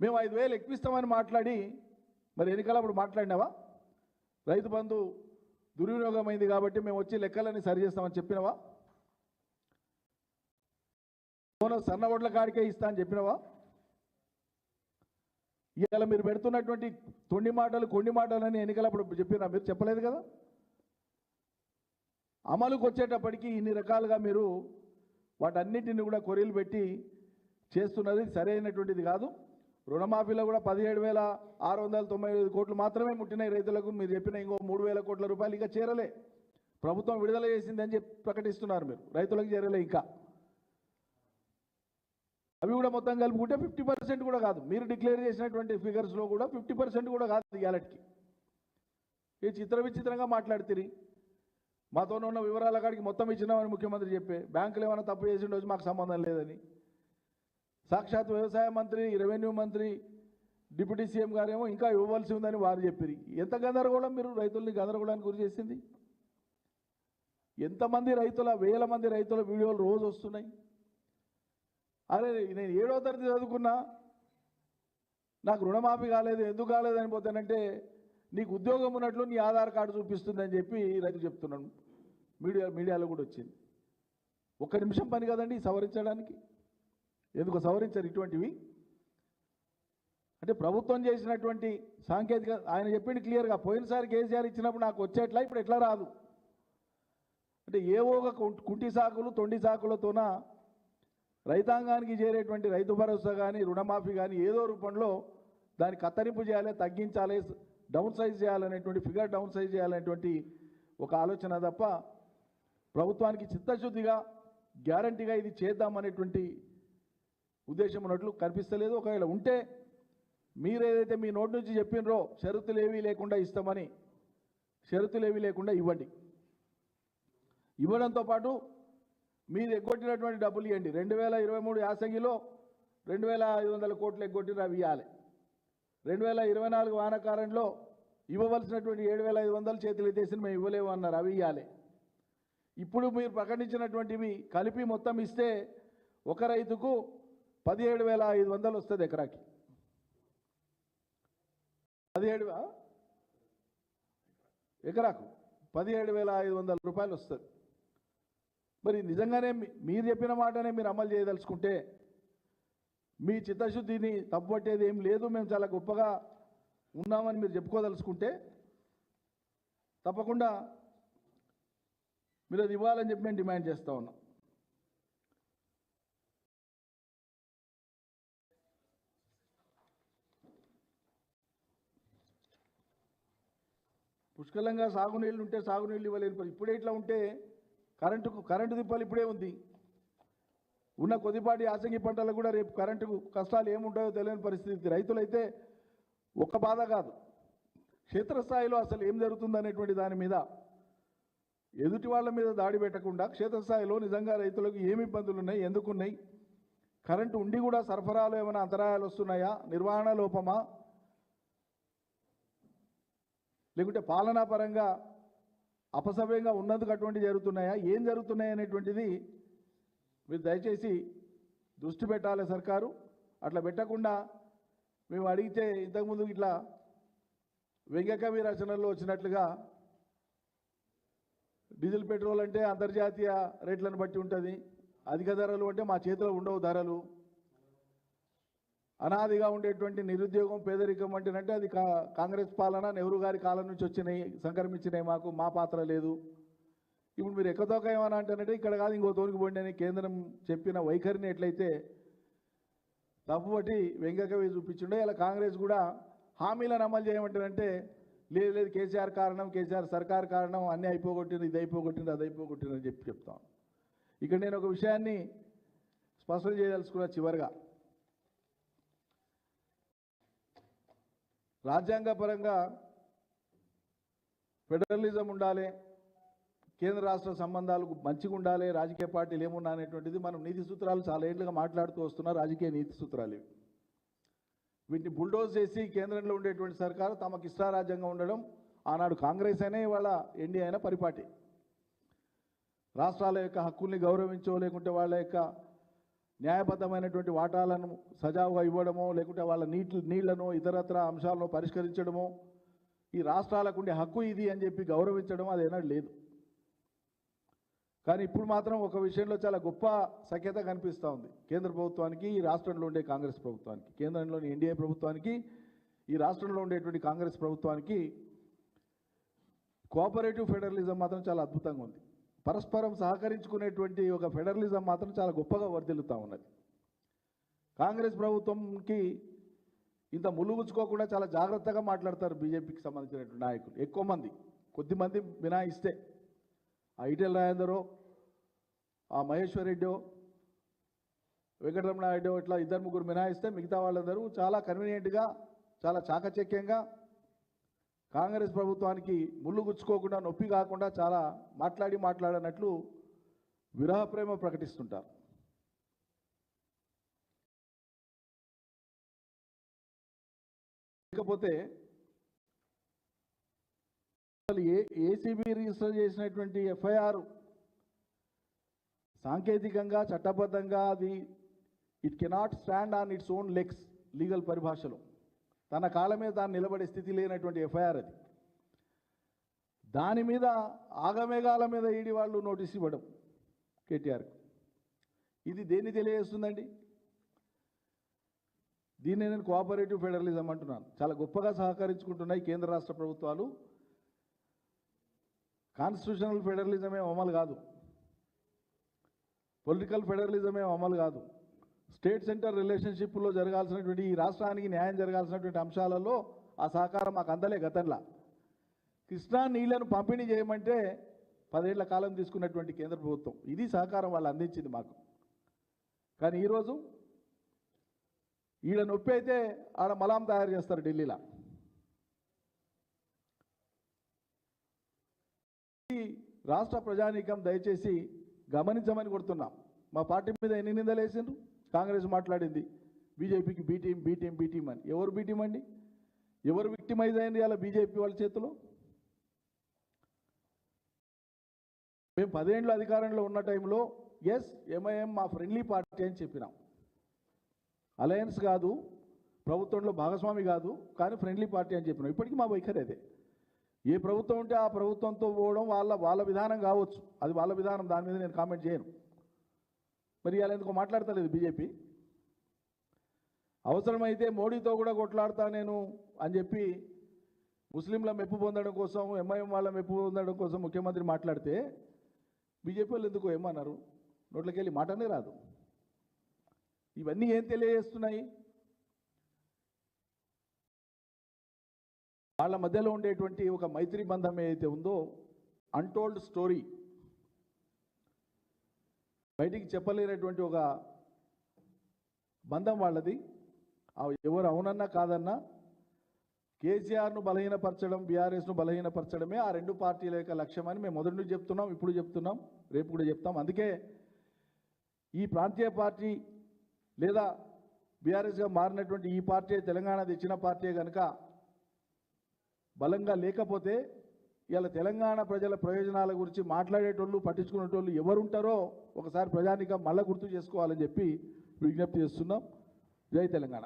మేము 5,000 ఎక్కువిస్తామని మాట్లాడి మరి ఎన్నికలప్పుడు మాట్లాడినావా? రైతు బంధు దుర్వినియోగమైంది కాబట్టి మేము వచ్చి లెక్కలని సరి చేస్తామని చెప్పినవా? సన్న ఓట్ల కాడికే ఇస్తా అని చెప్పినవా? ఇవాళ మీరు పెడుతున్నటువంటి కొన్ని మాటలని ఎన్నికలప్పుడు చెప్పినా? మీరు చెప్పలేదు కదా. అమలుకు వచ్చేటప్పటికి ఇన్ని రకాలుగా మీరు వాటన్నిటిని కూడా కొరీలు పెట్టి చేస్తున్నది సరైనటువంటిది కాదు. రుణమాఫీలో కూడా 17,695 కోట్లు మాత్రమే ముట్టినాయి రైతులకు. మీరు చెప్పిన ఇంకో 3,000 కోట్ల రూపాయలు ఇంకా చేరలే. ప్రభుత్వం విడుదల చేసిందని చెప్పి ప్రకటిస్తున్నారు మీరు, రైతులకు చేరలే ఇంకా. అవి కూడా మొత్తం కలుపుకుంటే 50% కూడా కాదు. మీరు డిక్లేర్ చేసినటువంటి ఫిగర్స్లో కూడా 50% కూడా కాదు ఇవాళకి. ఏ విచిత్రంగా మాట్లాడుతుంది. మాతో ఉన్న వివరాల కాడికి మొత్తం ఇచ్చినామని ముఖ్యమంత్రి చెప్పే, బ్యాంకులు ఏమైనా తప్పు చేసిన రోజు మాకు సంబంధం లేదని. సాక్షాత్ వ్యవసాయ మంత్రి, రెవెన్యూ మంత్రి, డిప్యూటీ సీఎం గారేమో ఇంకా ఇవ్వవలసి ఉందని వారు చెప్పారు. ఎంత గందరగోళం! మీరు రైతుల్ని గందరగోళానికి గురి చేసింది. ఎంతమంది రైతుల, వేల మంది రైతుల వీడియోలు రోజు వస్తున్నాయి. అరే నేను 7వ తరగతి చదువుకున్నా, నాకు రుణమాఫీ కాలేదు, ఎందుకు కాలేదని పోతానంటే నీకు ఉద్యోగం ఉన్నట్లు నీ ఆధార్ కార్డు చూపిస్తుందని చెప్పి రైతు చెప్తున్నాను. మీడియాలో కూడా వచ్చింది. ఒక్క నిమిషం పని కదండి సవరించడానికి. ఎందుకు సవరించారు ఇటువంటివి? అంటే ప్రభుత్వం చేసినటువంటి సాంకేతిక, ఆయన చెప్పింది క్లియర్గా, పోయినసారి కేసీఆర్ ఇచ్చినప్పుడు నాకు వచ్చేట్లా, ఇప్పుడు ఎట్లా రాదు అంటే ఏవో ఒక కుంటి సాకులు, తొండి సాకులతోన రైతాంగానికి చేరేటువంటి రైతు భరోసా కానీ, రుణమాఫీ కానీ ఏదో రూపంలో దాన్ని కత్తరింపు చేయాలి, తగ్గించాలి, డౌన్ సైజ్ చేయాలనేటువంటి, ఫిగర్ డౌన్ సైజ్ చేయాలనేటువంటి ఒక ఆలోచన తప్ప ప్రభుత్వానికి చిత్తశుద్ధిగా గ్యారంటీగా ఇది చేద్దామనేటువంటి ఉద్దేశం ఉన్నట్లు కనిపిస్తలేదు. ఒకవేళ ఉంటే మీరేదైతే మీ నోటి నుంచి చెప్పినరో షరతులు ఏవీ లేకుండా ఇస్తామని, షరతులు ఏవీ లేకుండా ఇవ్వండి. ఇవ్వడంతో పాటు మీరు ఎగ్గొట్టినటువంటి డబ్బులు ఇవ్వండి. 2023 యాసంగిలో 2,500 కోట్లు ఎగ్గొట్టిన అవి ఇవ్వాలి. 2024 వానాకాలంలో ఇవ్వవలసినటువంటి 7,500 చేతులు ఎత్తేసి మేము ఇవ్వలేము అన్నారు, అవి ఇవ్వాలి. ఇప్పుడు మీరు ప్రకటించినటువంటివి కలిపి మొత్తం ఇస్తే ఒక రైతుకు 17,500 వస్తుంది ఎకరాకి. 17 ఎకరాకు 17,500 రూపాయలు వస్తుంది. మరి నిజంగానే మీరు చెప్పిన మాటనే మీరు అమలు చేయదలుచుకుంటే, మీ చిత్తశుద్ధిని తప్పుపట్టేది ఏం లేదు, మేము చాలా గొప్పగా ఉన్నామని మీరు చెప్పుకోదలుచుకుంటే తప్పకుండా మీరు అది ఇవ్వాలని చెప్పి మేము డిమాండ్ చేస్తూ ఉన్నాం. పుష్కలంగా సాగునీళ్ళు ఉంటే సాగునీళ్ళు ఇవ్వలేని, ఇప్పుడే ఇట్లా ఉంటే కరెంటు తిప్పాలి ఇప్పుడే ఉంది. ఉన్న కొద్దిపాటి యాసంగి పంటలకు కూడా రేపు కరెంటుకు కష్టాలు ఏముంటాయో తెలియని పరిస్థితి. రైతులైతే ఒక్క బాధ కాదు, క్షేత్రస్థాయిలో అసలు ఏం జరుగుతుందనేటువంటి దాని మీద ఎదుటి వాళ్ళ మీద దాడి పెట్టకుండా క్షేత్రస్థాయిలో నిజంగా రైతులకు ఏమి ఇబ్బందులు ఉన్నాయి, ఎందుకున్నాయి, కరెంటు ఉండి కూడా సరఫరాలో ఏమైనా అంతరాయాలు వస్తున్నాయా, నిర్వహణ లోపమా, లేకుంటే పాలనా పరంగా అపసవ్యంగా ఉన్నందుకు అటువంటి జరుగుతున్నాయా, ఏం జరుగుతున్నాయి అనేటువంటిది మీరు దయచేసి దృష్టి పెట్టాలి సర్కారు. అట్లా పెట్టకుండా మేము అడిగితే ఇంతకుముందు ఇట్లా వెంకకవి రచనల్లో వచ్చినట్లుగా డీజిల్ పెట్రోల్ అంటే అంతర్జాతీయ రేట్లను బట్టి ఉంటుంది, అధిక ధరలు అంటే మా చేతిలో ఉండవు ధరలు, అనాదిగా ఉండేటువంటి నిరుద్యోగం, పేదరికం అంటేనంటే అది కాంగ్రెస్ పాలన, నెహ్రూ గారి కాలం నుంచి వచ్చినాయి, సంక్రమించినాయి, మా పాత్ర లేదు. ఇప్పుడు మీరు ఎక్కతోక ఏమన్నా అంటారంటే ఇక్కడ కాదు ఇంకో తోనికి పోండి అని కేంద్రం చెప్పిన వైఖరిని ఎట్లయితే తప్పుబట్టి వెంకకవి చూపించిండో, ఇలా కాంగ్రెస్ కూడా హామీలను అమలు చేయమంటారంటే లేదు కేసీఆర్ కారణం, కేసీఆర్ సర్కార్ కారణం, అన్నీ అయిపోగొట్టింది, ఇది అయిపోగొట్టింది, అది అయిపోగొట్టింది అని చెప్తాం. ఇక్కడ నేను ఒక విషయాన్ని స్పష్టం చేయదలుచుకున్నా. చివరిగా రాజ్యాంగపరంగా ఫెడరలిజం ఉండాలి, కేంద్ర రాష్ట్ర సంబంధాలు మంచిగా ఉండాలి, రాజకీయ పార్టీలు ఏమున్నా అనేటువంటిది మనం నీతి సూత్రాలు చాలా ఏళ్ళుగా మాట్లాడుతూ వస్తున్నారు. రాజకీయ నీతి సూత్రాలు ఇవి. వీటిని బుల్డోజ్ చేసి కేంద్రంలో ఉండేటువంటి సర్కారు తమకు ఇష్టారాజ్యంగా ఉండడం, ఆనాడు కాంగ్రెస్ అయినా ఇవాళ ఎన్డీఏ అయినా పరిపాటి. రాష్ట్రాల యొక్క హక్కుల్ని గౌరవించో, లేకుంటే వాళ్ళ యొక్క న్యాయబద్ధమైనటువంటి వాటాలను సజావుగా ఇవ్వడమో లేకుంటే వాళ్ళ నీళ్లను ఇతరత్ర అంశాలను పరిష్కరించడమో ఈ రాష్ట్రాలకు ఉండే హక్కు ఇది అని చెప్పి గౌరవించడం అదేనా లేదు. కానీ ఇప్పుడు మాత్రం ఒక విషయంలో చాలా గొప్ప సఖ్యత కనిపిస్తూ ఉంది కేంద్ర ప్రభుత్వానికి ఈ రాష్ట్రంలో ఉండే కాంగ్రెస్ ప్రభుత్వానికి, కేంద్రంలోని ఎన్డీఏ ప్రభుత్వానికి ఈ రాష్ట్రంలో ఉండేటువంటి కాంగ్రెస్ ప్రభుత్వానికి కోఆపరేటివ్ ఫెడరలిజం మాత్రం చాలా అద్భుతంగా ఉంది. పరస్పరం సహకరించుకునేటువంటి ఒక ఫెడరలిజం మాత్రం చాలా గొప్పగా వర్ధిల్లుతూ ఉన్నది. కాంగ్రెస్ ప్రభుత్వంకి ఇంత ములుగుచ్చుకోకుండా చాలా జాగ్రత్తగా మాట్లాడతారు బీజేపీకి సంబంధించినటువంటి నాయకులు. ఎక్కువ మంది, కొద్దిమంది మినాయిస్తే ఆ ఈటెల రాజేందరో, ఆ మహేశ్వర్ రెడ్డో, వెంకటరమణారెడ్డో ఇట్లా ఇద్దరు ముగ్గురు మినాయిస్తే మిగతా వాళ్ళందరూ చాలా కన్వీనియంట్గా చాలా చాకచక్యంగా కాంగ్రెస్ ప్రభుత్వానికి ముళ్ళు గుచ్చుకోకుండా నొప్పి కాకుండా చాలా మాట్లాడనట్లు విరహ ప్రేమ ప్రకటిస్తుంటారు. లేకపోతే ఏసీబీ రిజిస్టర్ చేసినటువంటి ఎఫ్ఐఆర్ సాంకేతికంగా చట్టబద్ధంగా అది it cannot stand on its own legs legal పరిభాషలో తన కాళ్ళ మీద తాను నిలబడే స్థితి లేనటువంటి ఎఫ్ఐఆర్ అది. దాని మీద ఆగమేఘాల మీద ఈడీ వాళ్ళు నోటీస్ ఇవ్వడం కేటీఆర్కి, ఇది దేన్ని తెలియజేస్తుందండి? దీన్ని నేను కోఆపరేటివ్ ఫెడరలిజం అంటున్నాను. చాలా గొప్పగా సహకరించుకుంటున్నాయి కేంద్ర రాష్ట్ర ప్రభుత్వాలు. కాన్స్టిట్యూషనల్ ఫెడరలిజమే అమలు కాదు, పొలిటికల్ ఫెడరలిజమే అమలు కాదు. స్టేట్ సెంటర్ రిలేషన్షిప్లో జరగాల్సినటువంటి ఈ రాష్ట్రానికి న్యాయం జరగాల్సినటువంటి అంశాలలో ఆ సహకారం మాకు అందలే. గతంలో కృష్ణా నీళ్లను పంపిణీ చేయమంటే 10 ఏళ్ల కాలం తీసుకున్నటువంటి కేంద్ర ప్రభుత్వం ఇది సహకారం వాళ్ళు అందించింది మాకు. కానీ ఈరోజు ఈడ నొప్పి అయితే ఆడ మలాం తయారు చేస్తారు ఢిల్లీలో. ఈ రాష్ట్ర ప్రజానీకం దయచేసి గమనించమని కొడుతున్నాం. మా పార్టీ మీద ఎన్ని నిందలు వేసిండ్రు? కాంగ్రెస్ మాట్లాడింది బీజేపీకి బీ టీం అని. ఎవరు బీ టీం అండి? ఎవరు విక్టిమైజ్ అయింది అలా బీజేపీ వాళ్ళ చేతిలో? మేము 10 ఏళ్ళు అధికారంలో ఉన్న టైంలో ఎస్ ఎంఐఎం మా ఫ్రెండ్లీ పార్టీ అని చెప్పినాం. అలయన్స్ కాదు, ప్రభుత్వంలో భాగస్వామి కాదు, కానీ ఫ్రెండ్లీ పార్టీ అని చెప్పినాం. ఇప్పటికీ మా వైఖరి అదే. ఏ ప్రభుత్వం ఉంటే ఆ ప్రభుత్వంతో పోవడం వాళ్ళ విధానం కావచ్చు, అది వాళ్ళ విధానం, దాని మీద నేను కామెంట్ చేయను. మరి ఇలా ఎందుకో మాట్లాడతలేదు బీజేపీ. అవసరమైతే మోడీతో కూడా కొట్లాడతా నేను అని చెప్పి ముస్లింల మెప్పు పొందడం కోసం, ఎంఐఎం వాళ్ళ మెప్పు పొందడం కోసం ముఖ్యమంత్రి మాట్లాడితే బీజేపీ వాళ్ళు ఎందుకు ఏమన్నారు? నోట్లోకి వెళ్ళి మాటనే రాదు. ఇవన్నీ ఏం తెలియజేస్తున్నాయి? వాళ్ళ మధ్యలో ఉండేటువంటి ఒక మైత్రి బంధం ఏదైతే ఉందో, అన్టోల్డ్ స్టోరీ, బయటికి చెప్పలేనటువంటి ఒక బంధం వాళ్ళది. ఎవరు అవునన్నా కాదన్నా కేసీఆర్ను బలహీనపరచడం, బీఆర్ఎస్ను బలహీనపరచడమే ఆ రెండు పార్టీల యొక్క లక్ష్యం అని మేము మొదటి నుంచి చెప్తున్నాం, ఇప్పుడు చెప్తున్నాం, రేపు కూడా చెప్తాం. అందుకే ఈ ప్రాంతీయ పార్టీ లేదా బీఆర్ఎస్గా మారినటువంటి ఈ పార్టీ తెలంగాణ తెచ్చిన పార్టీ కనుక బలంగా లేకపోతే ఇలా తెలంగాణ ప్రజల ప్రయోజనాల గురించి మాట్లాడేటోళ్ళు, పట్టించుకునేటోళ్ళు ఎవరుంటారో ఒకసారి ప్రజానీకం మళ్ళీ గుర్తు చేసుకోవాలని చెప్పి విజ్ఞప్తి చేస్తున్నాం. జై తెలంగాణ.